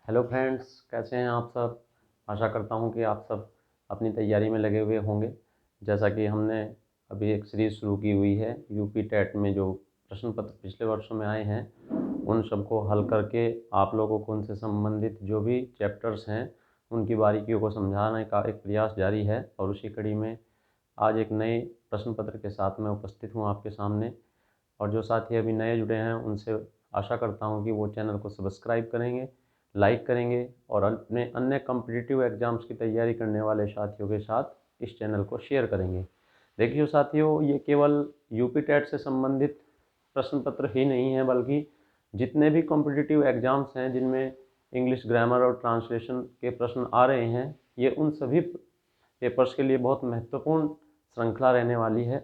Hello friends, कैसे हैं आप सब। आशा करता हूं कि आप सब अपनी तैयारी में लगे हुए होंगे। जैसा कि हमने अभी एक सीरीज़ शुरू की हुई है यूपी टेट में जो प्रश्न पत्र पिछले वर्षों में आए हैं उन सबको हल करके आप लोगों को उनसे संबंधित जो भी चैप्टर्स हैं उनकी बारीकियों को समझाने का एक प्रयास जारी है। और उसी कड़ी में आज एक नए प्रश्न पत्र के साथ मैं उपस्थित हूँ आपके सामने। और जो साथी अभी नए जुड़े हैं उनसे आशा करता हूँ कि वो चैनल को सब्सक्राइब करेंगे, लाइक करेंगे और अपने अन्य कॉम्पिटिटिव एग्ज़ाम्स की तैयारी करने वाले साथियों के साथ इस चैनल को शेयर करेंगे। देखिए साथियों, ये केवल यूपी टेट से संबंधित प्रश्न पत्र ही नहीं है, बल्कि जितने भी कॉम्पिटिटिव एग्ज़ाम्स हैं जिनमें इंग्लिश ग्रामर और ट्रांसलेशन के प्रश्न आ रहे हैं, ये उन सभी पेपर्स के लिए बहुत महत्वपूर्ण श्रृंखला रहने वाली है।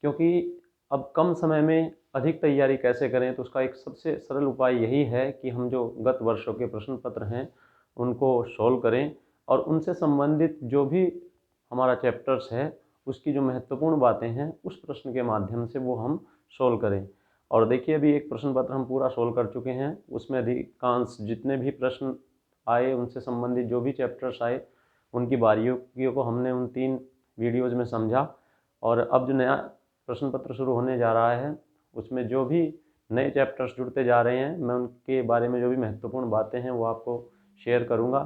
क्योंकि अब कम समय में अधिक तैयारी कैसे करें, तो उसका एक सबसे सरल उपाय यही है कि हम जो गत वर्षों के प्रश्न पत्र हैं उनको सोल्व करें और उनसे संबंधित जो भी हमारा चैप्टर्स है उसकी जो महत्वपूर्ण बातें हैं उस प्रश्न के माध्यम से वो हम सोल्व करें। और देखिए, अभी एक प्रश्न पत्र हम पूरा सोल्व कर चुके हैं, उसमें अधिकांश जितने भी प्रश्न आए उनसे संबंधित जो भी चैप्टर्स आए उनकी बारीकियों को हमने उन 3 वीडियोज़ में समझा। और अब जो नया प्रश्न पत्र शुरू होने जा रहा है उसमें जो भी नए चैप्टर्स जुड़ते जा रहे हैं मैं उनके बारे में जो भी महत्वपूर्ण बातें हैं वो आपको शेयर करूंगा।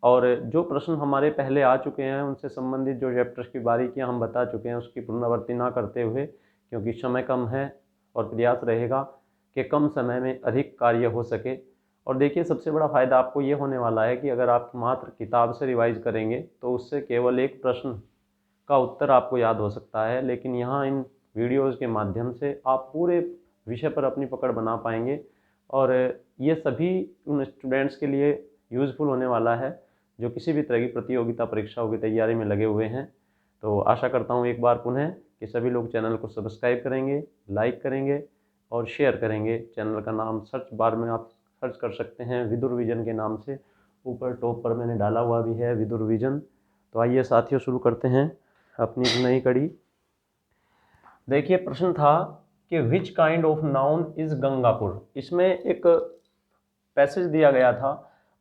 और जो प्रश्न हमारे पहले आ चुके हैं उनसे संबंधित जो चैप्टर्स की बारीकियां हम बता चुके हैं उसकी पुनरावृत्ति ना करते हुए, क्योंकि समय कम है और प्रयास रहेगा कि कम समय में अधिक कार्य हो सके। और देखिए, सबसे बड़ा फ़ायदा आपको ये होने वाला है कि अगर आप मात्र किताब से रिवाइज़ करेंगे तो उससे केवल एक प्रश्न का उत्तर आपको याद हो सकता है, लेकिन यहाँ इन वीडियोज़ के माध्यम से आप पूरे विषय पर अपनी पकड़ बना पाएंगे। और ये सभी उन स्टूडेंट्स के लिए यूज़फुल होने वाला है जो किसी भी तरह की प्रतियोगिता परीक्षाओं की तैयारी में लगे हुए हैं। तो आशा करता हूँ एक बार पुनः कि सभी लोग चैनल को सब्सक्राइब करेंगे, लाइक करेंगे और शेयर करेंगे। चैनल का नाम सर्च बार में आप सर्च कर सकते हैं विदुर विजन के नाम से, ऊपर टॉप पर मैंने डाला हुआ भी है विदुर विजन। तो आइए साथियों, शुरू करते हैं अपनी नई कड़ी। देखिए, प्रश्न था कि which kind of noun is Gangapur. इसमें एक पैसेज दिया गया था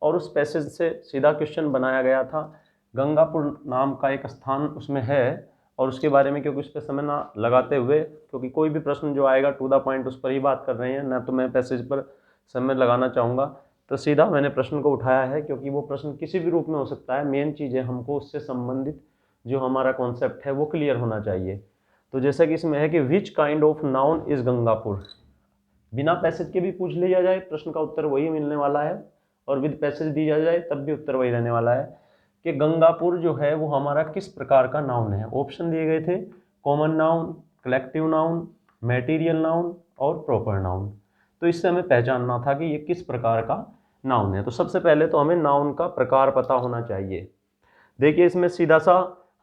और उस पैसेज से सीधा क्वेश्चन बनाया गया था। गंगापुर नाम का एक स्थान उसमें है और उसके बारे में, क्योंकि उस पर समय ना लगाते हुए, क्योंकि कोई भी प्रश्न जो आएगा टू द पॉइंट उस पर ही बात कर रहे हैं, ना तो मैं पैसेज पर समय लगाना चाहूँगा, तो सीधा मैंने प्रश्न को उठाया है। क्योंकि वो प्रश्न किसी भी रूप में हो सकता है, मेन चीज़ है हमको उससे संबंधित जो हमारा कॉन्सेप्ट है वो क्लियर होना चाहिए। तो जैसा कि इसमें है कि which kind of noun is Gangapur, बिना पैसेज के भी पूछ लिया जाए प्रश्न का उत्तर वही मिलने वाला है और विद पैसेज दिया जाए तब भी उत्तर वही रहने वाला है कि गंगापुर जो है वो हमारा किस प्रकार का नाउन है। ऑप्शन दिए गए थे common noun, collective noun, material noun और प्रॉपर नाउन। तो इससे हमें पहचानना था कि ये किस प्रकार का नाउन है। तो सबसे पहले तो हमें नाउन का प्रकार पता होना चाहिए। देखिए, इसमें सीधा सा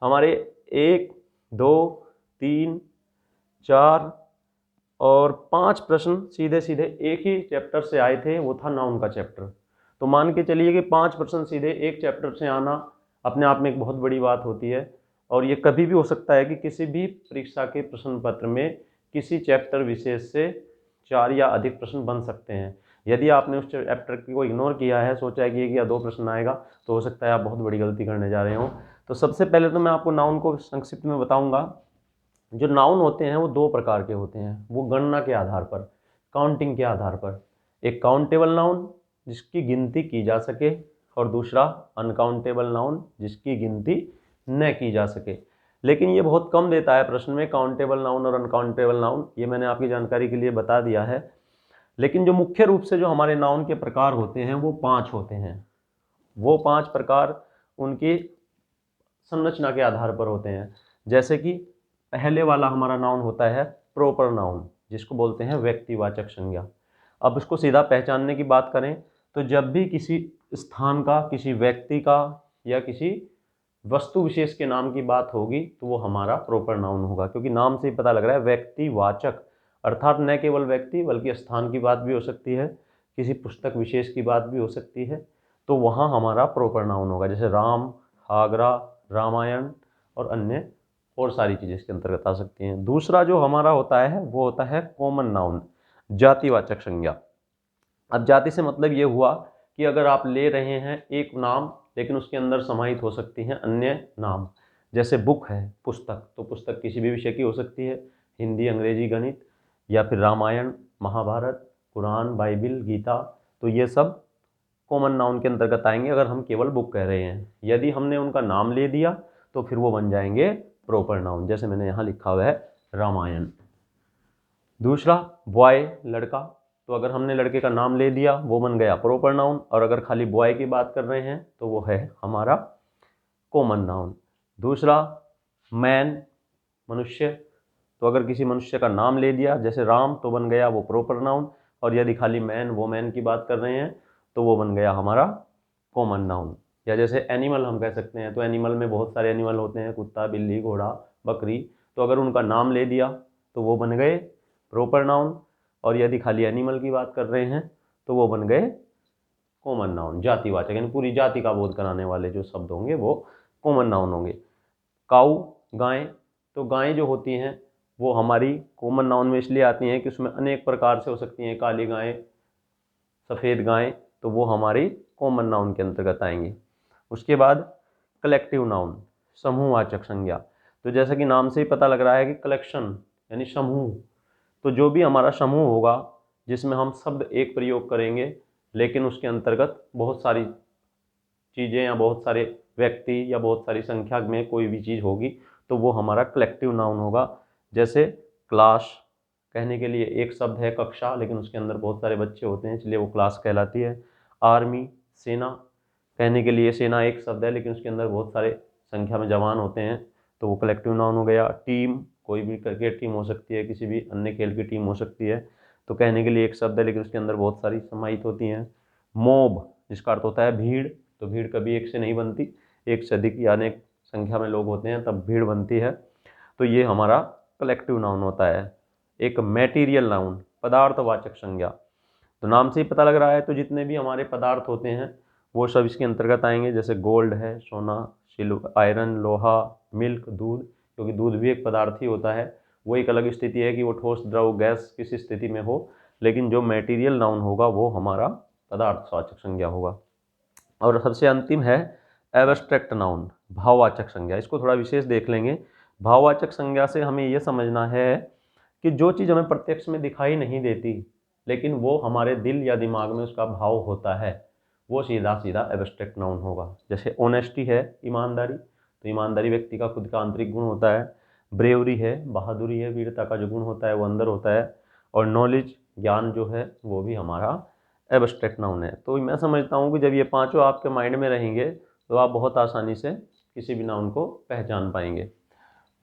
हमारे 1, 2, 3, 4 और 5 प्रश्न सीधे सीधे एक ही चैप्टर से आए थे, वो था नाउन का चैप्टर। तो मान के चलिए कि 5 प्रश्न सीधे एक चैप्टर से आना अपने आप में एक बहुत बड़ी बात होती है। और ये कभी भी हो सकता है कि किसी भी परीक्षा के प्रश्न पत्र में किसी चैप्टर विशेष से 4 या अधिक प्रश्न बन सकते हैं। यदि आपने उस चैप्टर को इग्नोर किया है, सोचा है कि 1 या 2 प्रश्न आएगा, तो हो सकता है आप बहुत बड़ी गलती करने जा रहे हो। तो सबसे पहले तो मैं आपको नाउन को संक्षिप्त में बताऊंगा। जो नाउन होते हैं वो 2 प्रकार के होते हैं, वो गणना के आधार पर, काउंटिंग के आधार पर। एक काउंटेबल नाउन जिसकी गिनती की जा सके और दूसरा अनकाउंटेबल नाउन जिसकी गिनती न की जा सके। लेकिन ये बहुत कम देता है प्रश्न में काउंटेबल नाउन और अनकाउंटेबल नाउन, ये मैंने आपकी जानकारी के लिए बता दिया है। लेकिन जो मुख्य रूप से जो हमारे नाउन के प्रकार होते हैं वो 5 होते हैं। वो 5 प्रकार उनकी संरचना के आधार पर होते हैं। जैसे कि पहले वाला हमारा नाउन होता है प्रॉपर नाउन, जिसको बोलते हैं व्यक्तिवाचक संज्ञा। अब इसको सीधा पहचानने की बात करें तो जब भी किसी स्थान का, किसी व्यक्ति का या किसी वस्तु विशेष के नाम की बात होगी तो वो हमारा प्रॉपर नाउन होगा, क्योंकि नाम से ही पता लग रहा है व्यक्तिवाचक, अर्थात न केवल व्यक्ति बल्कि स्थान की बात भी हो सकती है, किसी पुस्तक विशेष की बात भी हो सकती है, तो वहाँ हमारा प्रॉपर नाउन होगा। जैसे राम, आगरा, रामायण और अन्य और सारी चीज़ें इसके अंतर्गत आ सकती हैं। दूसरा जो हमारा होता है वो होता है कॉमन नाउन, जातिवाचक संज्ञा। अब जाति से मतलब ये हुआ कि अगर आप ले रहे हैं एक नाम लेकिन उसके अंदर समाहित हो सकती हैं अन्य नाम। जैसे बुक है, पुस्तक, तो पुस्तक किसी भी विषय की हो सकती है, हिंदी, अंग्रेजी, गणित, या फिर रामायण, महाभारत, कुरान, बाइबिल, गीता, तो ये सब कॉमन नाउन के अंतर्गत आएंगे अगर हम केवल बुक कह रहे हैं। यदि हमने उनका नाम ले दिया तो फिर वो बन जाएंगे प्रॉपर नाउन, जैसे मैंने यहाँ लिखा हुआ है रामायण। दूसरा, बॉय, लड़का, तो अगर हमने लड़के का नाम ले दिया वो बन गया प्रॉपर नाउन, और अगर खाली बॉय की बात कर रहे हैं तो वो है हमारा कॉमन नाउन। दूसरा, मैन, मनुष्य, तो अगर किसी मनुष्य का नाम ले दिया जैसे राम तो बन गया वो प्रॉपर नाउन, और यदि खाली मैन, वोमैन की बात कर रहे हैं तो वो बन गया हमारा कॉमन नाउन। या जैसे एनिमल हम कह सकते हैं, तो एनिमल में बहुत सारे एनिमल होते हैं, कुत्ता, बिल्ली, घोड़ा, बकरी, तो अगर उनका नाम ले दिया तो वो बन गए प्रॉपर नाउन, और यदि खाली एनिमल की बात कर रहे हैं तो वो बन गए कॉमन नाउन, जातिवाचक, यानी पूरी जाति का बोध कराने वाले जो शब्द होंगे वो कॉमन नाउन होंगे। काऊ, गाय, तो गायें जो होती हैं वो हमारी कॉमन नाउन में इसलिए आती हैं कि उसमें अनेक प्रकार से हो सकती हैं, काली गाय, सफ़ेद गाय, तो वो हमारी कॉमन नाउन के अंतर्गत आएंगी। उसके बाद कलेक्टिव नाउन, समूहवाचक संज्ञा, तो जैसा कि नाम से ही पता लग रहा है कि कलेक्शन यानी समूह, तो जो भी हमारा समूह होगा जिसमें हम शब्द एक प्रयोग करेंगे लेकिन उसके अंतर्गत बहुत सारी चीज़ें या बहुत सारे व्यक्ति या बहुत सारी संख्या में कोई भी चीज़ होगी तो वो हमारा कलेक्टिव नाउन होगा। जैसे क्लास कहने के लिए एक शब्द है कक्षा, लेकिन उसके अंदर बहुत सारे बच्चे होते हैं इसलिए वो क्लास कहलाती है। आर्मी, सेना, कहने के लिए सेना एक शब्द है लेकिन उसके अंदर बहुत सारे संख्या में जवान होते हैं तो वो कलेक्टिव नाउन हो गया। टीम, कोई भी क्रिकेट टीम हो सकती है, किसी भी अन्य खेल की टीम हो सकती है, तो कहने के लिए एक शब्द है लेकिन उसके अंदर बहुत सारी समाहित होती हैं। मॉब, जिसका अर्थ होता है भीड़, तो भीड़ कभी एक से नहीं बनती, एक से अधिक या अनेक संख्या में लोग होते हैं तब भीड़ बनती है, तो ये हमारा कलेक्टिव नाउन होता है। एक मैटीरियल नाउन, पदार्थवाचक संज्ञा, तो नाम से ही पता लग रहा है तो जितने भी हमारे पदार्थ होते हैं वो सब इसके अंतर्गत आएंगे। जैसे गोल्ड है, सोना, सिल्वर, आयरन, लोहा, मिल्क, दूध, क्योंकि दूध भी एक पदार्थ ही होता है, वो एक अलग स्थिति है कि वो ठोस, द्रव, गैस किसी स्थिति में हो, लेकिन जो मैटीरियल नाउन होगा वो हमारा पदार्थवाचक संज्ञा होगा। और सबसे अंतिम है एब्स्ट्रैक्ट नाउन, भाववाचक संज्ञा। इसको थोड़ा विशेष देख लेंगे। भाववाचक संज्ञा से हमें ये समझना है कि जो चीज़ हमें प्रत्यक्ष में दिखाई नहीं देती लेकिन वो हमारे दिल या दिमाग में उसका भाव होता है, वो सीधा सीधा एब्स्ट्रैक्ट नाउन होगा। जैसे ऑनेस्टी है, ईमानदारी, तो ईमानदारी व्यक्ति का खुद का आंतरिक गुण होता है। ब्रेवरी है, बहादुरी है, वीरता का जो गुण होता है वो अंदर होता है। और नॉलेज, ज्ञान जो है वो भी हमारा एब्स्ट्रैक्ट नाउन है। तो मैं समझता हूँ कि जब ये पांचों आपके माइंड में रहेंगे तो आप बहुत आसानी से किसी भी नाउन को पहचान पाएंगे।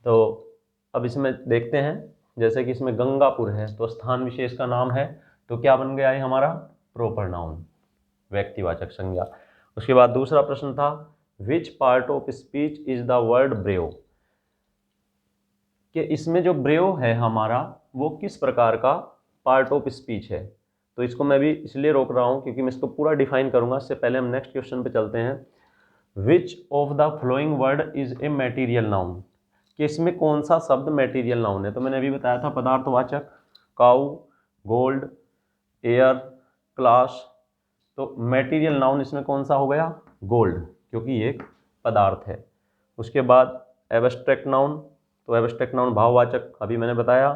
तो अब इसमें देखते हैं, जैसे कि इसमें गंगापुर है तो स्थान विशेष का नाम है, तो क्या बन गया है हमारा प्रॉपर नाउन, व्यक्तिवाचक संज्ञा। उसके बाद दूसरा प्रश्न था which part of speech is the word brave, कि इसमें जो ब्रेव है हमारा वो किस प्रकार का पार्ट ऑफ स्पीच है। तो इसको मैं भी इसलिए रोक रहा हूँ क्योंकि मैं इसको पूरा डिफाइन करूँगा। इससे पहले हम नेक्स्ट क्वेश्चन पे चलते हैं। Which of the flowing word is a material noun, कि इसमें कौन सा शब्द मैटीरियल नाउन है। तो मैंने अभी बताया था पदार्थवाचक, काऊ, गोल्ड, एयर, क्लास, तो मैटीरियल नाउन इसमें कौन सा हो गया, गोल्ड, क्योंकि ये एक पदार्थ है। उसके बाद एब्स्ट्रैक्ट नाउन, तो एब्स्ट्रैक्ट नाउन भाववाचक अभी मैंने बताया,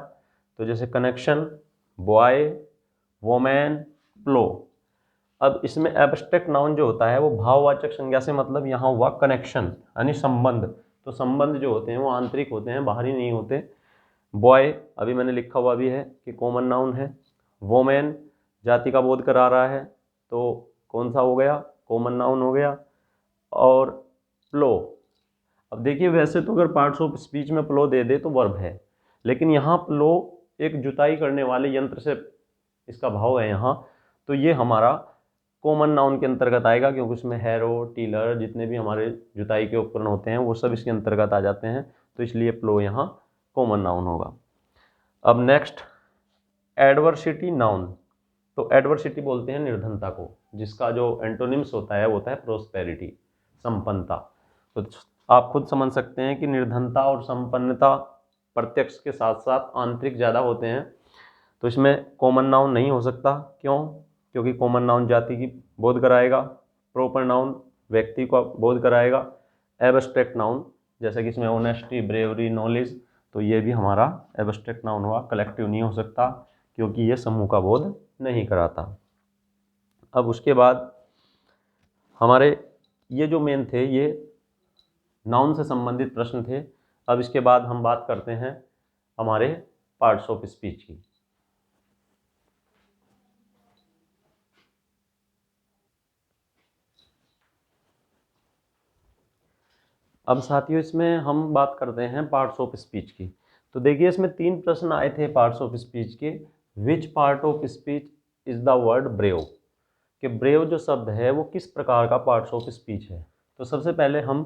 तो जैसे कनेक्शन, बॉय, वोमैन, प्लो। अब इसमें एब्स्ट्रैक्ट नाउन जो होता है वो भाववाचक संज्ञा से मतलब यहाँ हुआ कनेक्शन यानी संबंध, तो संबंध जो होते हैं वो आंतरिक होते हैं, बाहरी नहीं होते। बॉय अभी मैंने लिखा हुआ भी है कि कॉमन नाउन है। वोमेन जाति का बोध करा रहा है तो कौन सा हो गया, कॉमन नाउन हो गया। और प्लो, अब देखिए वैसे तो अगर पार्ट्स ऑफ स्पीच में प्लो दे दे तो वर्ब है, लेकिन यहाँ प्लो एक जुताई करने वाले यंत्र से इसका भाव है यहाँ, तो ये हमारा कॉमन नाउन के अंतर्गत आएगा क्योंकि उसमें हैरो, टीलर, जितने भी हमारे जुताई के उपकरण होते हैं वो सब इसके अंतर्गत आ जाते हैं, तो इसलिए प्लो यहाँ कॉमन नाउन होगा। अब नेक्स्ट एडवर्सिटी नाउन, तो एडवर्सिटी बोलते हैं निर्धनता को, जिसका जो एंटोनिम्स होता है वो होता है प्रोस्पेरिटी, संपन्नता। तो आप खुद समझ सकते हैं कि निर्धनता और संपन्नता प्रत्यक्ष के साथ साथ आंतरिक ज़्यादा होते हैं, तो इसमें कॉमन नाउन नहीं हो सकता। क्यों? क्योंकि कॉमन नाउन जाति की बोध कराएगा, प्रॉपर नाउन व्यक्ति को बोध कराएगा, एब्स्ट्रैक्ट नाउन जैसे कि इसमें ऑनेस्टी, ब्रेवरी, नॉलेज, तो ये भी हमारा एब्स्ट्रैक्ट नाउन हुआ, कलेक्टिव नहीं हो सकता क्योंकि ये समूह का बोध नहीं कराता। अब उसके बाद हमारे ये जो मेन थे ये नाउन से संबंधित प्रश्न थे। अब इसके बाद हम बात करते हैं हमारे पार्ट्स ऑफ स्पीच की। अब साथियों इसमें हम बात करते हैं पार्ट्स ऑफ स्पीच की। तो देखिए इसमें 3 प्रश्न आए थे पार्ट्स ऑफ स्पीच के। Which part of speech is the word brave, कि ब्रेव जो शब्द है वो किस प्रकार का पार्ट्स ऑफ स्पीच है। तो सबसे पहले हम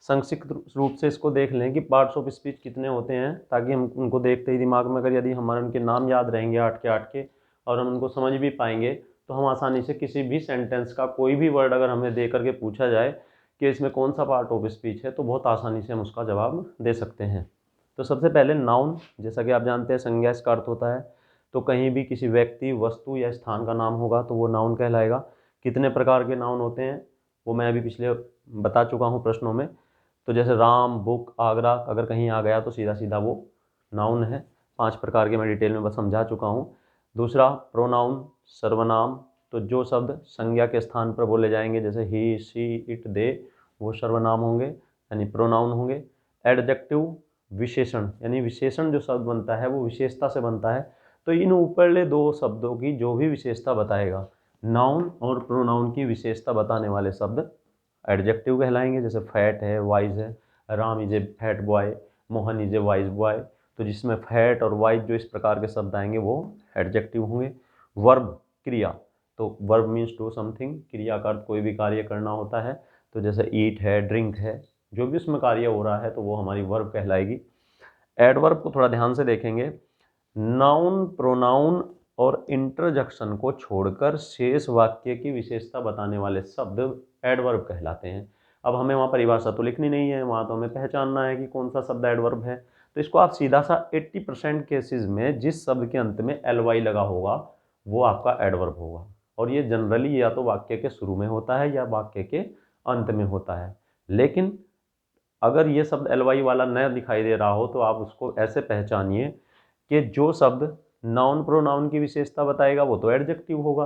संक्षिप्त रूप से इसको देख लें कि पार्ट्स ऑफ स्पीच कितने होते हैं, ताकि हम उनको देखते ही दिमाग में अगर यदि हमारे उनके नाम याद रहेंगे 8 के और हम उनको समझ भी पाएंगे तो हम आसानी से किसी भी सेंटेंस का कोई भी वर्ड अगर हमें दे करके पूछा जाए कि इसमें कौन सा पार्ट ऑफ स्पीच है तो बहुत आसानी से हम उसका जवाब दे सकते हैं। तो सबसे पहले नाउन, जैसा कि आप जानते हैं संज्ञा इसका अर्थ होता है, तो कहीं भी किसी व्यक्ति, वस्तु या स्थान का नाम होगा तो वो नाउन कहलाएगा। कितने प्रकार के नाउन होते हैं वो मैं अभी पिछले बता चुका हूँ प्रश्नों में। तो जैसे राम, बुक, आगरा अगर कहीं आ गया तो सीधा सीधा वो नाउन है। 5 प्रकार के मैं डिटेल में बस समझा चुका हूँ। दूसरा प्रोनाउन, सर्वनाम, तो जो शब्द संज्ञा के स्थान पर बोले जाएंगे जैसे ही, शी, इट, दे, वो सर्वनाम होंगे यानी प्रोनाउन होंगे। एडजेक्टिव, विशेषण, यानी विशेषण जो शब्द बनता है वो विशेषता से बनता है। तो इन ऊपरले 2 शब्दों की जो भी विशेषता बताएगा, नाउन और प्रोनाउन की विशेषता बताने वाले शब्द एडजेक्टिव कहलाएंगे। जैसे फैट है, वाइज है, Ram is a fat boy, Mohan is a wise boy, तो जिसमें फैट और वाइज जो इस प्रकार के शब्द आएंगे वो एडजेक्टिव होंगे। वर्ब, क्रिया, तो वर्ब मीन्स डू समथिंग, क्रिया का अर्थ कोई भी कार्य करना होता है। तो जैसे ईट है, ड्रिंक है, जो भी उसमें कार्य हो रहा है तो वो हमारी वर्ब कहलाएगी। एडवर्ब को थोड़ा ध्यान से देखेंगे। नाउन, प्रोनाउन और इंटरजेक्शन को छोड़कर शेष वाक्य की विशेषता बताने वाले शब्द एडवर्ब कहलाते हैं। अब हमें वहाँ परिभाषा तो लिखनी नहीं है, वहाँ तो हमें पहचानना है कि कौन सा शब्द एडवर्ब है। तो इसको आप सीधा सा 80% केसेस में जिस शब्द के अंत में ly लगा होगा वो आपका एडवर्ब होगा। और ये जनरली या तो वाक्य के शुरू में होता है या वाक्य के अंत में होता है। लेकिन अगर ये शब्द ly वाला न दिखाई दे रहा हो तो आप उसको ऐसे पहचानिए कि जो शब्द नाउन प्रोनाउन की विशेषता बताएगा वो तो एडजेक्टिव होगा,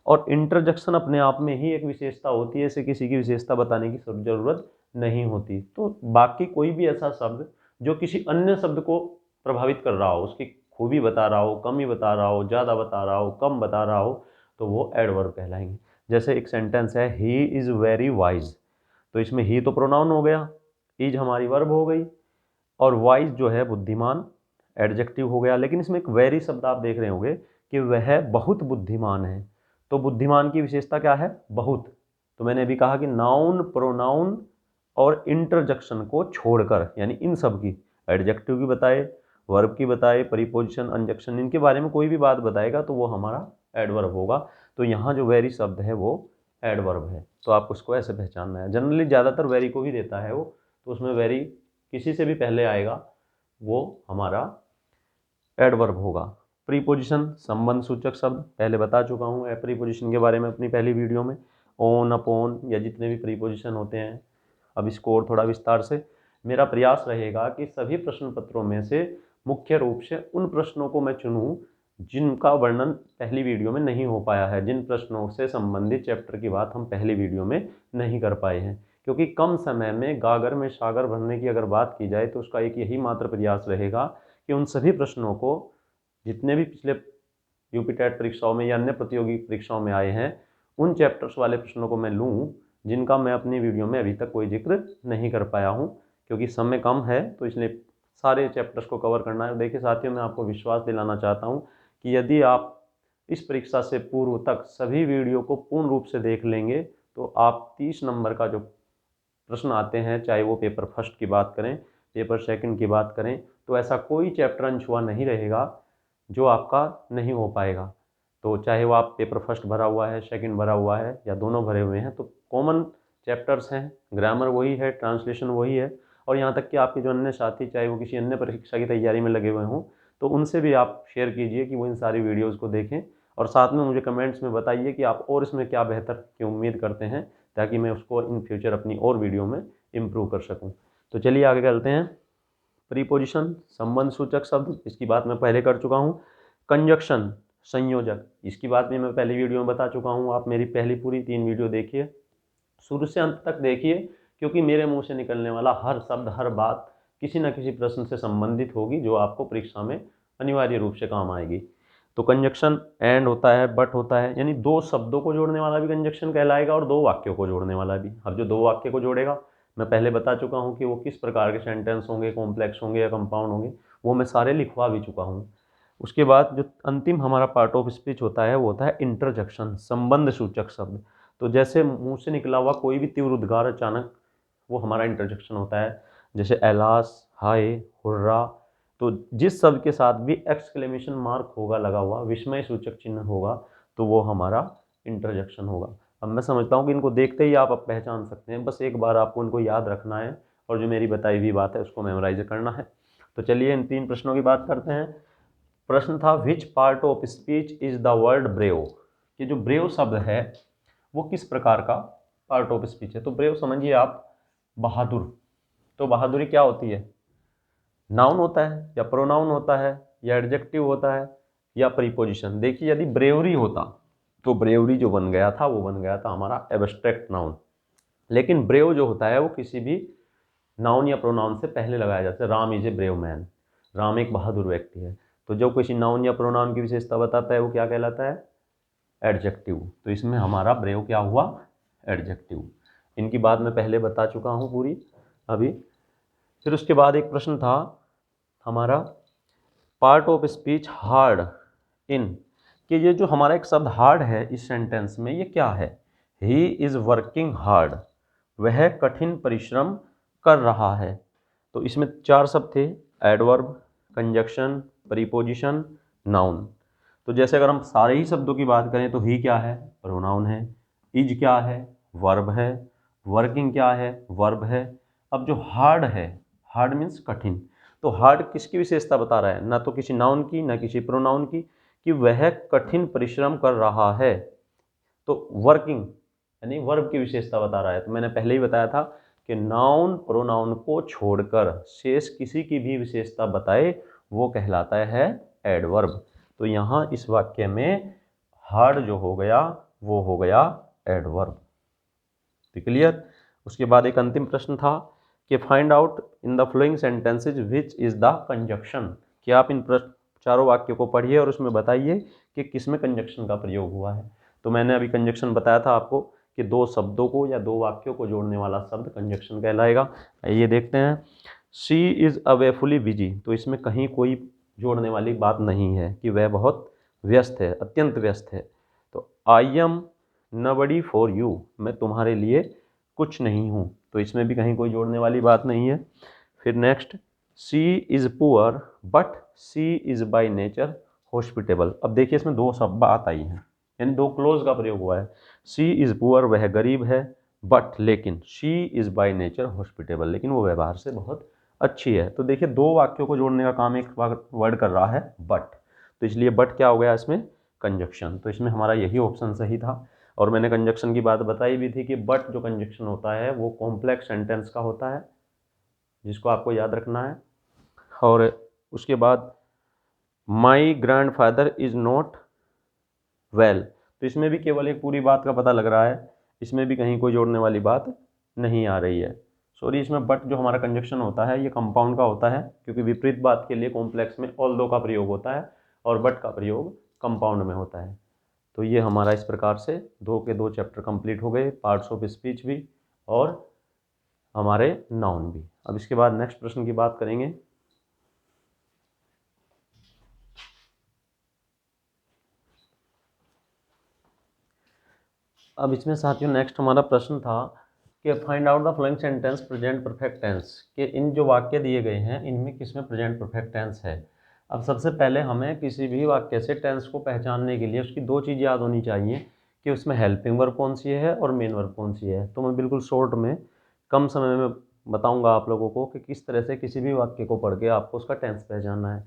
और इंटरजेक्शन अपने आप में ही एक विशेषता होती है, इसे किसी की विशेषता बताने की ज़रूरत नहीं होती। तो बाकी कोई भी ऐसा शब्द जो किसी अन्य शब्द को प्रभावित कर रहा हो, उसकी खूबी बता रहा हो, कमी बता रहा हो, ज़्यादा बता रहा हो, कम बता रहा हो, तो वो एडवर्ब कहलाएंगे। जैसे एक सेंटेंस है, ही इज़ वेरी वाइज, तो इसमें ही तो प्रोनाउन हो गया, इज हमारी वर्ब हो गई, और वाइज जो है बुद्धिमान एडजेक्टिव हो गया। लेकिन इसमें एक वेरी शब्द आप देख रहे होंगे कि वह बहुत बुद्धिमान है, तो बुद्धिमान की विशेषता क्या है? बहुत। तो मैंने अभी कहा कि नाउन, प्रोनाउन और इंटरजेक्शन को छोड़कर, यानी इन सब की, एडजेक्टिव की बताए, वर्ब की बताए, प्रीपोजिशन, अंजक्शन, इनके बारे में कोई भी बात बताएगा तो वो हमारा एडवर्ब होगा। तो यहाँ जो वेरी शब्द है वो एडवर्ब है, तो आप उसको ऐसे पहचानना है। जनरली ज़्यादातर वेरी को ही देता है वो, तो उसमें वेरी किसी से भी पहले आएगा वो हमारा एडवर्ब होगा। प्रीपोजिशन, संबंध सूचक शब्द, पहले बता चुका हूँ प्रीपोजिशन के बारे में अपनी पहली वीडियो में। ऑन, अपॉन या जितने भी प्रीपोजिशन होते हैं। अब इसको और थोड़ा विस्तार से, मेरा प्रयास रहेगा कि सभी प्रश्न पत्रों में से मुख्य रूप से उन प्रश्नों को मैं चुनूँ जिनका वर्णन पहली वीडियो में नहीं हो पाया है, जिन प्रश्नों से संबंधित चैप्टर की बात हम पहली वीडियो में नहीं कर पाए हैं। क्योंकि कम समय में गागर में सागर भरने की अगर बात की जाए तो उसका एक यही मात्र प्रयास रहेगा कि उन सभी प्रश्नों को, जितने भी पिछले यूपी टेट परीक्षाओं में या अन्य प्रतियोगी परीक्षाओं में आए हैं, उन चैप्टर्स वाले प्रश्नों को मैं लूँ जिनका मैं अपनी वीडियो में अभी तक कोई जिक्र नहीं कर पाया हूँ, क्योंकि समय कम है तो इसलिए सारे चैप्टर्स को कवर करना है। देखिए साथियों, मैं आपको विश्वास दिलाना चाहता हूँ कि यदि आप इस परीक्षा से पूर्व तक सभी वीडियो को पूर्ण रूप से देख लेंगे तो आप 30 नंबर का जो प्रश्न आते हैं, चाहे वो पेपर फर्स्ट की बात करें, पेपर सेकंड की बात करें, तो ऐसा कोई चैप्टर अनछुआ नहीं रहेगा जो आपका नहीं हो पाएगा। तो चाहे वो आप पेपर फर्स्ट भरा हुआ है, सेकंड भरा हुआ है या दोनों भरे हुए हैं, तो कॉमन चैप्टर्स हैं, ग्रामर वही है, ट्रांसलेशन वही है, और यहाँ तक कि आपके जो अन्य साथी चाहे वो किसी अन्य परीक्षा की तैयारी में लगे हुए हों तो उनसे भी आप शेयर कीजिए कि वो इन सारी वीडियोज़ को देखें और साथ में मुझे कमेंट्स में बताइए कि आप और इसमें क्या बेहतर की उम्मीद करते हैं, ताकि मैं उसको इन फ्यूचर अपनी और वीडियो में इम्प्रूव कर सकूँ। तो चलिए आगे चलते हैं। प्रीपोजिशन संबंध सूचक शब्द, इसकी बात मैं पहले कर चुका हूँ। कंजक्शन संयोजक, इसकी बात भी मैं पहली वीडियो में बता चुका हूँ। आप मेरी पहली पूरी 3 वीडियो देखिए, शुरू से अंत तक देखिए, क्योंकि मेरे मुंह से निकलने वाला हर शब्द, हर बात किसी न किसी प्रश्न से संबंधित होगी, जो आपको परीक्षा में अनिवार्य रूप से काम आएगी। तो कंजक्शन एंड होता है, बट होता है, यानी 2 शब्दों को जोड़ने वाला भी कंजक्शन कहलाएगा और 2 वाक्यों को जोड़ने वाला भी। अब जो 2 वाक्य को जोड़ेगा, मैं पहले बता चुका हूँ कि वो किस प्रकार के सेंटेंस होंगे, कॉम्प्लेक्स होंगे या कंपाउंड होंगे, वो मैं सारे लिखवा भी चुका हूँ। उसके बाद जो अंतिम हमारा पार्ट ऑफ स्पीच होता है, वो होता है इंटरजेक्शन, संबंध सूचक शब्द। तो जैसे मुंह से निकला हुआ कोई भी तीव्र उद्गार अचानक, वो हमारा इंटरजेक्शन होता है। जैसे एलास, हाय, हुर्रा। तो जिस शब्द के साथ भी एक्सक्लेमेशन मार्क होगा लगा हुआ, विस्मय सूचक चिन्ह होगा, तो वो हमारा इंटरजेक्शन होगा। अब मैं समझता हूँ कि इनको देखते ही आप अब पहचान सकते हैं, बस एक बार आपको इनको याद रखना है और जो मेरी बताई हुई बात है उसको मेमोराइज करना है। तो चलिए इन 3 प्रश्नों की बात करते हैं। प्रश्न था, which part of speech is the word brave. ये जो ब्रेव शब्द है वो किस प्रकार का पार्ट ऑफ स्पीच है। तो ब्रेव समझिए आप बहादुर। तो बहादुरी क्या होती है, नाउन होता है या प्रोनाउन होता है या एडजेक्टिव होता है या प्रीपोजिशन। देखिए यदि ब्रेवरी होता तो ब्रेवरी जो बन गया था वो बन गया था हमारा एब्स्ट्रैक्ट नाउन, लेकिन ब्रेव जो होता है वो किसी भी नाउन या प्रोनाउन से पहले लगाया जाता है। Ram is a brave man, Ram एक बहादुर व्यक्ति है। तो जो किसी नाउन या प्रोनाउन की विशेषता बताता है वो क्या कहलाता है, एडजेक्टिव। तो इसमें हमारा ब्रेव क्या हुआ, एडजेक्टिव। इनकी बात मैं पहले बता चुका हूँ पूरी अभी। फिर उसके बाद एक प्रश्न था हमारा, part of speech hard in, कि ये जो हमारा एक शब्द हार्ड है इस सेंटेंस में, ये क्या है। ही इज़ वर्किंग हार्ड, वह कठिन परिश्रम कर रहा है। तो इसमें 4 शब्द थे, एडवर्ब, कंजक्शन, प्रीपोजिशन, नाउन। तो जैसे अगर हम सारे ही शब्दों की बात करें तो ही क्या है, प्रोनाउन है। इज क्या है, वर्ब है। वर्किंग क्या है, वर्ब है। अब जो हार्ड है, हार्ड मीन्स कठिन। तो हार्ड किसकी विशेषता बता रहा है, ना तो किसी नाउन की ना किसी प्रोनाउन की, कि वह कठिन परिश्रम कर रहा है। तो वर्किंग यानी वर्ब की विशेषता बता रहा है। तो मैंने पहले ही बताया था कि नाउन प्रोनाउन को छोड़कर शेष किसी की भी विशेषता बताए वो कहलाता है एडवर्ब। तो यहाँ इस वाक्य में हार्ड जो हो गया वो हो गया एडवर्ब। तो क्लियर। उसके बाद एक अंतिम प्रश्न था कि find out in the flowing sentences which is the conjunction, कि आप इन चारों वाक्यों को पढ़िए और उसमें बताइए कि किसमें कंजक्शन का प्रयोग हुआ है। तो मैंने अभी कंजक्शन बताया था आपको कि 2 शब्दों को या 2 वाक्यों को जोड़ने वाला शब्द कंजक्शन कहलाएगा। ये देखते हैं, शी इज़ अवेफुली बिजी। तो इसमें कहीं कोई जोड़ने वाली बात नहीं है कि वह बहुत व्यस्त है, अत्यंत व्यस्त है। तो आई एम नबडी फॉर यू, मैं तुम्हारे लिए कुछ नहीं हूँ। तो इसमें भी कहीं कोई जोड़ने वाली बात नहीं है। फिर next, she is poor but she is by nature hospitable. अब देखिए इसमें 2 शब्द बात आई हैं, यानी 2 क्लोज का प्रयोग हुआ है। सी इज़ पुअर, वह गरीब है, बट लेकिन she is by nature hospitable, लेकिन वो व्यवहार से बहुत अच्छी है। तो देखिए 2 वाक्यों को जोड़ने का काम एक वर्ड कर रहा है बट, तो इसलिए बट क्या हो गया इसमें, कंजक्शन। तो इसमें हमारा यही ऑप्शन सही था। और मैंने कंजक्शन की बात बताई भी थी कि बट जो कंजक्शन होता है वो कॉम्प्लेक्स सेंटेंस का होता है, जिसको आपको याद रखना है। और उसके बाद my grand father is not well, तो इसमें भी केवल एक पूरी बात का पता लग रहा है, इसमें भी कहीं कोई जोड़ने वाली बात नहीं आ रही है। सॉरी, इसमें बट जो हमारा कंजक्शन होता है ये कंपाउंड का होता है, क्योंकि विपरीत बात के लिए कॉम्प्लेक्स में ऑल दो का प्रयोग होता है और बट का प्रयोग कंपाउंड में होता है। तो ये हमारा इस प्रकार से 2 के 2 चैप्टर कंप्लीट हो गए, पार्ट्स ऑफ स्पीच भी और हमारे नाउन भी। अब इसके बाद नेक्स्ट प्रश्न की बात करेंगे। अब इसमें साथियों नेक्स्ट हमारा प्रश्न था कि find out the following sentence present perfect tense, कि इन जो वाक्य दिए गए हैं इनमें किसमें प्रेजेंट परफेक्ट टेंस है। अब सबसे पहले हमें किसी भी वाक्य से टेंस को पहचानने के लिए उसकी 2 चीज़ याद होनी चाहिए कि उसमें हेल्पिंग वर्ब कौन सी है और मेन वर्ब कौन सी है। तो मैं बिल्कुल शॉर्ट में कम समय में बताऊँगा आप लोगों को कि किस तरह से किसी भी वाक्य को पढ़ के आपको उसका टेंस पहचानना है।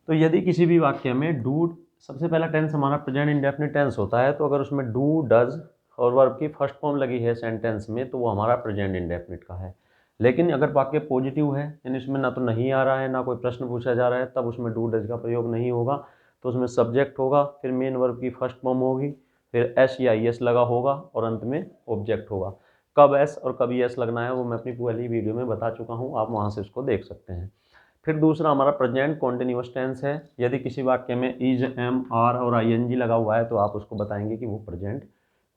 तो यदि किसी भी वाक्य में डू सबसे पहला टेंस हमारा प्रेजेंट इंडेफिनिट टेंस होता है, तो अगर उसमें डू, डज और वर्ब की फर्स्ट फॉर्म लगी है सेंटेंस में तो वो हमारा प्रेजेंट इंडेफिनिट का है। लेकिन अगर वाक्य पॉजिटिव है, यानी उसमें ना तो नहीं आ रहा है ना कोई प्रश्न पूछा जा रहा है, तब उसमें डू डज का प्रयोग नहीं होगा। तो उसमें सब्जेक्ट होगा, फिर मेन वर्ब की फर्स्ट फॉर्म होगी, फिर एस या आई एस लगा होगा और अंत में ऑब्जेक्ट होगा। कब एस और कब एस लगना है वो मैं अपनी पहली वीडियो में बता चुका हूँ, आप वहाँ से उसको देख सकते हैं। फिर दूसरा हमारा प्रेजेंट कॉन्टिन्यूअस टेंस है। यदि किसी वाक्य में इज, एम, आर और आईएनजी लगा हुआ है तो आप उसको बताएंगे कि वो प्रेजेंट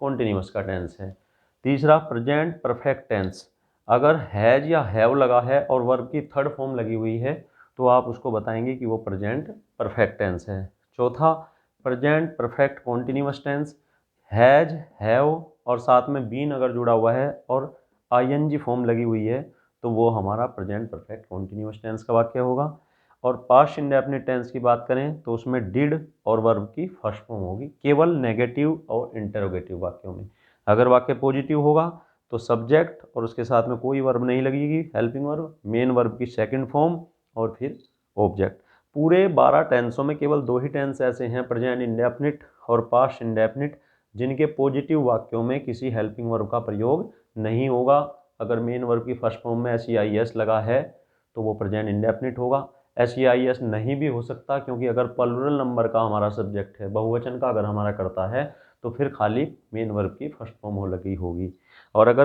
कॉन्टिन्यूअस का टेंस है। तीसरा प्रेजेंट परफेक्ट टेंस, अगर हैज या हैव लगा है और वर्ब की थर्ड फॉर्म लगी हुई है तो आप उसको बताएंगे कि वो प्रेजेंट परफेक्ट टेंस है। चौथा present perfect continuous tense, has, have और साथ में बीन अगर जुड़ा हुआ है और आईएनजी फॉर्म लगी हुई है तो वो हमारा प्रेजेंट परफेक्ट कॉन्टिन्यूअस टेंस का वाक्य होगा। और पास्ट इंडेफिनिट टेंस की बात करें तो उसमें डिड और वर्ब की फर्स्ट फॉर्म होगी, केवल नेगेटिव और इंटरोगेटिव वाक्यों में। अगर वाक्य पॉजिटिव होगा तो सब्जेक्ट और उसके साथ में कोई वर्ब नहीं लगेगी, हेल्पिंग वर्ब, मेन वर्ब की सेकंड फॉर्म और फिर ऑब्जेक्ट। पूरे 12 टेंसों में केवल 2 ही टेंस ऐसे हैं, प्रेजेंट इंडेफिनिट और पास्ट इंडेफिनिट, जिनके पॉजिटिव वाक्यों में किसी हेल्पिंग वर्ब का प्रयोग नहीं होगा। अगर मेन वर्ब की फर्स्ट फॉर्म में एस ई आई एस लगा है तो वो प्रेजेंट इंडेफिनिट होगा। एस ई आई एस नहीं भी हो सकता, क्योंकि अगर प्लुरल नंबर का हमारा सब्जेक्ट है, बहुवचन का अगर हमारा करता है तो फिर खाली मेन वर्ब की फर्स्ट फॉर्म हो लगी होगी। और अगर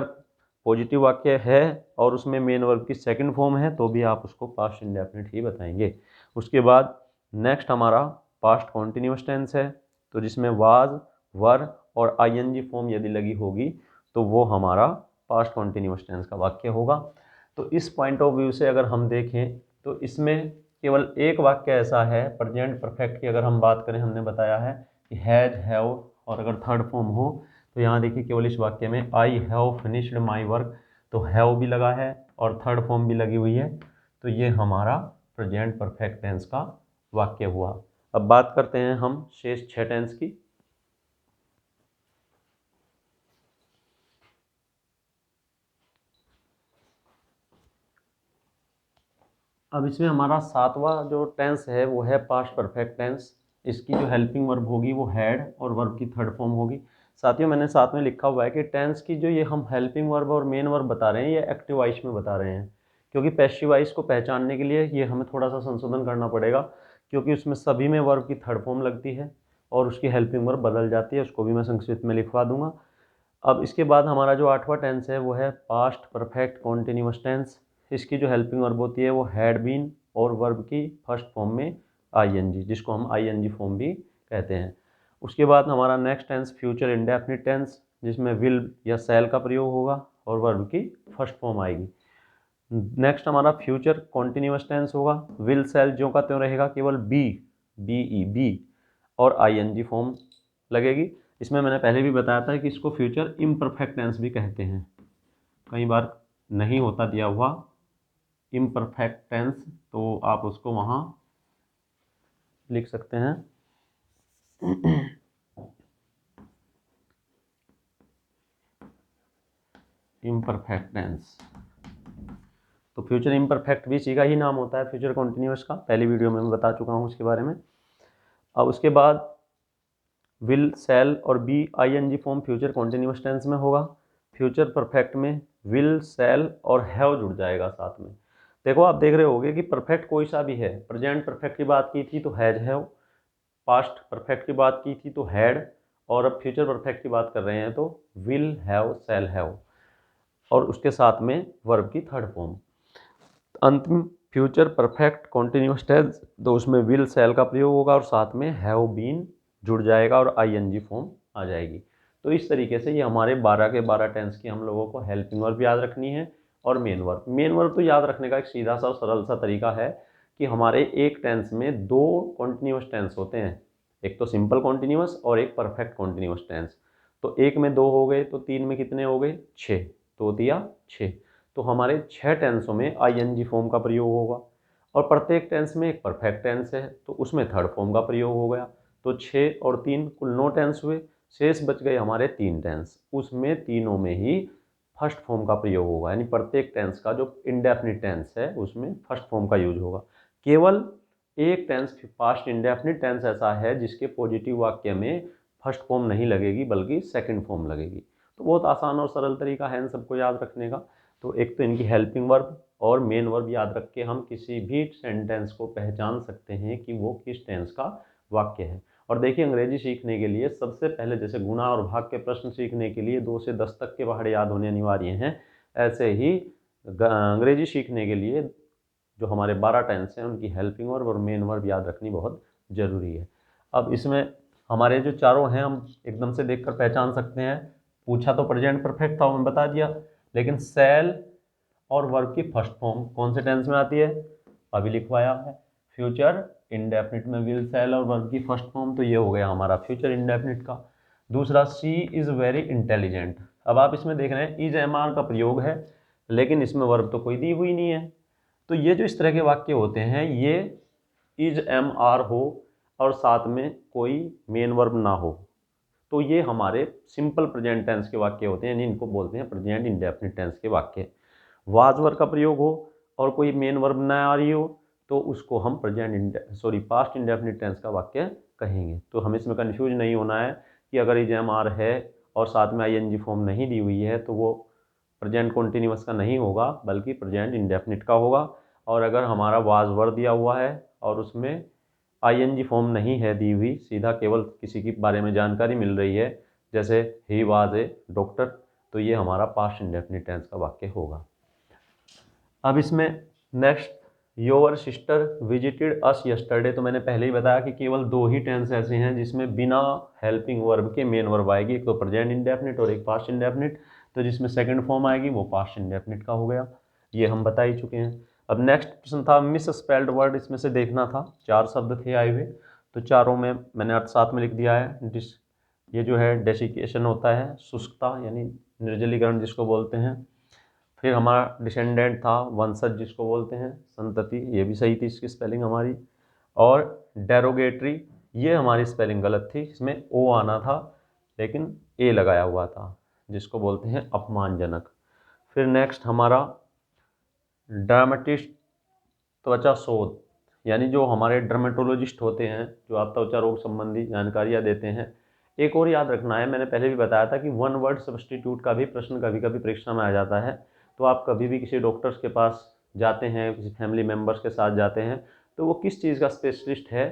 पॉजिटिव वाक्य है और उसमें मेन वर्ब की सेकंड फॉर्म है तो भी आप उसको पास्ट इंडेफिनिट ही बताएंगे। उसके बाद नेक्स्ट हमारा पास्ट कॉन्टिन्यूअस टेंस है, तो जिसमें वाज, वर और आईएनजी फॉर्म यदि लगी होगी तो वो हमारा पास्ट कॉन्टिन्यूअस टेंस का वाक्य होगा। तो इस पॉइंट ऑफ व्यू से अगर हम देखें तो इसमें केवल एक वाक्य ऐसा है प्रेजेंट परफेक्ट की, अगर हम बात करें, हमने बताया है कि हैज, हैव और अगर थर्ड फॉर्म हो तो यहाँ देखिए केवल इस वाक्य में I have finished my work, तो हैव भी लगा है और थर्ड फॉर्म भी लगी हुई है, तो ये हमारा प्रेजेंट परफेक्ट टेंस का वाक्य हुआ। अब बात करते हैं हम शेष 6 टेंस की। अब इसमें हमारा 7वां जो टेंस है वो है पास्ट परफेक्ट टेंस। इसकी जो हेल्पिंग वर्ब होगी वो हैड और वर्ब की थर्ड फॉर्म होगी। साथियों, मैंने साथ में लिखा हुआ है कि टेंस की जो ये हम हेल्पिंग वर्ब और मेन वर्ब बता रहे हैं ये एक्टिव वॉइस में बता रहे हैं, क्योंकि पैसिव वॉइस को पहचानने के लिए ये हमें थोड़ा सा संशोधन करना पड़ेगा, क्योंकि उसमें सभी में वर्ब की थर्ड फॉर्म लगती है और उसकी हेल्पिंग वर्ब बदल जाती है, उसको भी मैं संक्षिप्त में लिखवा दूंगा। अब इसके बाद हमारा जो 8वां टेंस है वो है पास्ट परफेक्ट कॉन्टिन्यूअस टेंस। इसकी जो हेल्पिंग वर्ब होती है वो हैड बीन और वर्ब की फर्स्ट फॉर्म में आईएनजी, जिसको हम आईएनजी फॉर्म भी कहते हैं। उसके बाद हमारा next tense future indefinite tense, जिसमें विल या सेल का प्रयोग होगा और वर्ब की फर्स्ट फॉर्म आएगी। नेक्स्ट हमारा फ्यूचर कॉन्टिन्यूअस टेंस होगा, विल सेल ज्यों का त्यों रहेगा, केवल बी, बी ई बी और आईएनजी फॉर्म लगेगी। इसमें मैंने पहले भी बताया था कि इसको फ्यूचर इम्परफेक्ट टेंस भी कहते हैं, कई बार नहीं होता दिया हुआ इम्परफेक्ट टेंस, तो आप उसको वहाँ लिख सकते हैं इम्परफेक्ट टेंस। तो फ्यूचर इम्परफेक्ट भी इसी का ही नाम होता है, फ्यूचर कॉन्टिन्यूअस का, पहली वीडियो में मैं बता चुका हूँ उसके बारे में। अब उसके बाद विल, सेल और be ING form future continuous tense में होगा। फ्यूचर परफेक्ट में विल, सेल और हैव जुड़ जाएगा साथ में। देखो आप देख रहे होगे कि परफेक्ट कोई सा भी है, प्रेजेंट परफेक्ट की बात की थी तो हैज, हैव, पास्ट परफेक्ट की बात की थी तो हैड, और अब फ्यूचर परफेक्ट की बात कर रहे हैं तो विल, हैव, सेल, हैव और उसके साथ में वर्ब की थर्ड फॉर्म। अंतिम फ्यूचर परफेक्ट कॉन्टिन्यूअस टेंस, तो उसमें विल, सेल का प्रयोग होगा और साथ में हैव बीन जुड़ जाएगा और आईएनजी फॉर्म आ जाएगी। तो इस तरीके से ये हमारे 12 के 12 टेंस की हम लोगों को हेल्पिंग वर्ब याद रखनी है और मेन वर्ब। मेन वर्ब तो याद रखने का एक सीधा सा और सरल सा तरीका है कि हमारे एक टेंस में 2 कॉन्टिन्यूअस टेंस होते हैं, एक तो सिंपल कॉन्टिन्यूअस और एक परफेक्ट कॉन्टिन्यूअस टेंस। तो एक में 2 हो गए तो 3 में कितने हो गए, 6, तो दिया 6। तो हमारे 6 टेंसों में आईएनजी फॉर्म का प्रयोग होगा और प्रत्येक टेंस में एक परफेक्ट टेंस है तो उसमें थर्ड फॉर्म का प्रयोग हो गया। तो 6 और 3 कुल 9 टेंस हुए, शेष बच गए हमारे 3 टेंस, उसमें तीनों में ही फर्स्ट फॉर्म का प्रयोग होगा, यानी प्रत्येक टेंस का जो इंडेफिनिट टेंस है उसमें फर्स्ट फॉर्म का यूज होगा। केवल एक टेंस पास्ट इंडेफिनिट टेंस ऐसा है जिसके पॉजिटिव वाक्य में फर्स्ट फॉर्म नहीं लगेगी बल्कि सेकंड फॉर्म लगेगी। तो बहुत आसान और सरल तरीका है इन सबको याद रखने का। तो एक तो इनकी हेल्पिंग वर्ब और मेन वर्ब याद रख के हम किसी भी सेंटेंस को पहचान सकते हैं कि वो किस टेंस का वाक्य है। और देखिए, अंग्रेजी सीखने के लिए सबसे पहले जैसे गुणा और भाग के प्रश्न सीखने के लिए 2 से 10 तक के पहाड़े याद होने अनिवार्य हैं, ऐसे ही अंग्रेजी सीखने के लिए जो हमारे 12 टेंस हैं उनकी हेल्पिंग वर्ब और मेन वर्ब याद रखनी बहुत ज़रूरी है। अब इसमें हमारे जो चारों हैं हम एकदम से देखकर पहचान सकते हैं। पूछा तो प्रेजेंट परफेक्ट था, मैंने बता दिया, लेकिन सेल और वर्ब की फर्स्ट फॉर्म कौन से टेंस में आती है, अभी लिखवाया है। फ्यूचर इंडेफिनिट में विल, सेल और वर्ब की फर्स्ट फॉर्म, तो ये हो गया हमारा फ्यूचर इंडेफिनिट का। दूसरा, सी इज़ वेरी इंटेलिजेंट। अब आप इसमें देख रहे हैं इज एम आर का प्रयोग है, लेकिन इसमें वर्ब तो कोई दी हुई नहीं है। तो ये जो इस तरह के वाक्य होते हैं, ये इज एम आर हो और साथ में कोई मेन वर्ब ना हो, तो ये हमारे सिंपल प्रेजेंट टेंस के वाक्य होते हैं, यानी इनको बोलते हैं प्रेजेंट इंडेफिनिट टेंस के वाक्य। वाज वर्ब का प्रयोग हो और कोई मेन वर्ब ना आ रही हो तो उसको हम पास्ट इंडेफिनिट टेंस का वाक्य कहेंगे। तो हमें इसमें कंफ्यूज नहीं होना है कि अगर इज एम आर है और साथ में आईएनजी फॉर्म नहीं दी हुई है तो वो प्रेजेंट कॉन्टिन्यूअस का नहीं होगा बल्कि प्रेजेंट इंडेफिनिट का होगा। और अगर हमारा वाज वर्ब दिया हुआ है और उसमें आईएनजी फॉर्म नहीं है दी हुई, सीधा केवल किसी के बारे में जानकारी मिल रही है, जैसे ही वाज ए डॉक्टर, तो ये हमारा पास्ट इंडेफिनिट टेंस का वाक्य होगा। अब इसमें next, your sister visited us yesterday, तो मैंने पहले ही बताया कि केवल 2 ही टेंस ऐसे हैं जिसमें बिना हेल्पिंग वर्ब के मेन वर्ब आएगी, एक तो प्रेजेंट इंडेफिनिट और एक पास्ट इंडेफिनिट। तो जिसमें सेकंड फॉर्म आएगी वो पास्ट इंडेफिनिट का हो गया, ये हम बता ही चुके हैं। अब नेक्स्ट प्रश्न था मिस स्पेल्ड वर्ड, इसमें से देखना था, 4 शब्द थे आए हुए, तो चारों में मैंने अर्थ साथ में लिख दिया है। ये जो है डेसिकेशन होता है, शुष्कता यानी निर्जलीकरण जिसको बोलते हैं। फिर हमारा डिसेंडेंट था, वंशज जिसको बोलते हैं, संतति, ये भी सही थी इसकी स्पेलिंग हमारी। और डेरोगेटरी, ये हमारी स्पेलिंग गलत थी, इसमें ओ आना था लेकिन ए लगाया हुआ था, जिसको बोलते हैं अपमानजनक। फिर नेक्स्ट हमारा डर्मेटिस्ट, त्वचा शोध, यानी जो हमारे डर्मेटोलॉजिस्ट होते हैं जो आप त्वचा रोग संबंधी जानकारियाँ देते हैं। एक और याद रखना है, मैंने पहले भी बताया था कि वन वर्ड सब्स्टिट्यूट का भी प्रश्न कभी कभी परीक्षा में आ जाता है। तो आप कभी भी किसी डॉक्टर्स के पास जाते हैं, किसी फैमिली मेम्बर्स के साथ जाते हैं, तो वो किस चीज़ का स्पेशलिस्ट है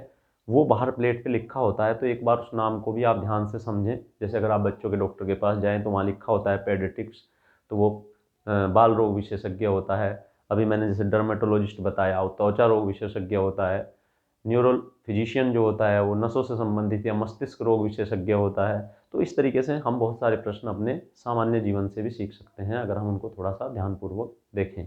वो बाहर प्लेट पे लिखा होता है, तो एक बार उस नाम को भी आप ध्यान से समझें। जैसे अगर आप बच्चों के डॉक्टर के पास जाएँ तो वहाँ लिखा होता है पेडियाट्रिक्स, तो वो बाल रोग विशेषज्ञ होता है। अभी मैंने जैसे डर्मेटोलॉजिस्ट बताया वो त्वचा रोग विशेषज्ञ होता है। न्यूरल फिजिशियन जो होता है वो नसों से संबंधित या मस्तिष्क रोग विशेषज्ञ होता है। तो इस तरीके से हम बहुत सारे प्रश्न अपने सामान्य जीवन से भी सीख सकते हैं अगर हम उनको थोड़ा सा ध्यानपूर्वक देखें।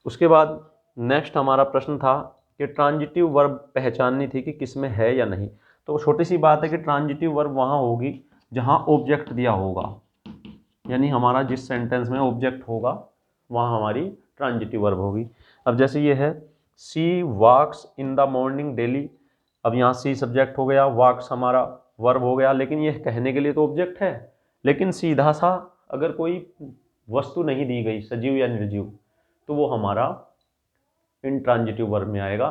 उसके बाद नेक्स्ट हमारा प्रश्न था कि ट्रांजिटिव वर्ब पहचाननी थी कि किस में है या नहीं। तो छोटी सी बात है कि ट्रांजिटिव वर्ब वहाँ होगी जहाँ ऑब्जेक्ट दिया होगा, यानी हमारा जिस सेंटेंस में ऑब्जेक्ट होगा वहाँ हमारी ट्रांजिटिव वर्ब होगी। अब जैसे ये है सी वॉक्स इन द मॉर्निंग डेली, अब यहाँ सी सब्जेक्ट हो गया, वॉक्स हमारा वर्ब हो गया, लेकिन ये कहने के लिए तो ऑब्जेक्ट है। लेकिन सीधा सा अगर कोई वस्तु नहीं दी गई सजीव या निर्जीव तो वो हमारा इनट्रांजिटिव वर्ब में आएगा,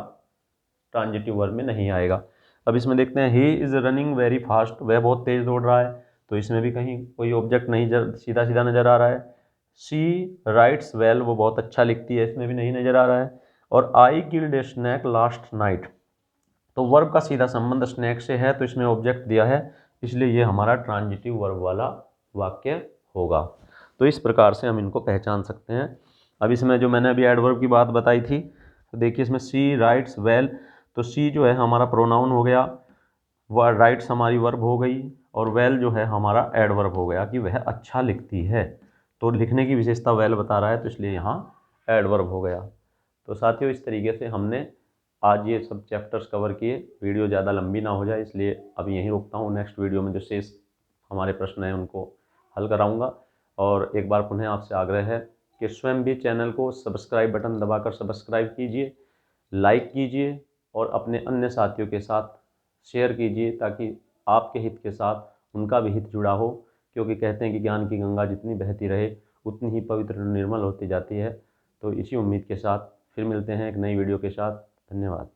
ट्रांजिटिव वर्ब में नहीं आएगा। अब इसमें देखते हैं he is running very fast, वह बहुत तेज़ दौड़ रहा है, तो इसमें भी कहीं कोई ऑब्जेक्ट नहीं सीधा सीधा नज़र आ रहा है। शी राइट्स वेल, वो बहुत अच्छा लिखती है, इसमें भी नहीं नज़र आ रहा है। और I killed A snack last night, तो वर्ब का सीधा संबंध स्नैक से है, तो इसमें ऑब्जेक्ट दिया है, इसलिए ये हमारा ट्रांजिटिव वर्ब वाला वाक्य होगा। तो इस प्रकार से हम इनको पहचान सकते हैं। अब इसमें जो मैंने अभी एडवर्ब की बात बताई थी, तो देखिए इसमें सी राइट्स वेल, तो सी जो है हमारा प्रोनाउन हो गया, वह राइट्स हमारी वर्ब हो गई, और वेल जो है हमारा एडवर्ब हो गया कि वह अच्छा लिखती है। तो लिखने की विशेषता वेल बता रहा है, तो इसलिए यहाँ एडवर्ब हो गया। तो साथियों, इस तरीके से हमने आज ये सब चैप्टर्स कवर किए। वीडियो ज़्यादा लंबी ना हो जाए इसलिए अभी यहीं रुकता हूँ। नेक्स्ट वीडियो में जो शेष हमारे प्रश्न हैं उनको हल कराऊँगा। और एक बार पुनः आपसे आग्रह है कि स्वयं भी चैनल को सब्सक्राइब बटन दबाकर सब्सक्राइब कीजिए, लाइक कीजिए और अपने अन्य साथियों के साथ शेयर कीजिए, ताकि आपके हित के साथ उनका भी हित जुड़ा हो। क्योंकि कहते हैं कि ज्ञान की गंगा जितनी बहती रहे उतनी ही पवित्र और निर्मल होती जाती है। तो इसी उम्मीद के साथ फिर मिलते हैं एक नई वीडियो के साथ। धन्यवाद।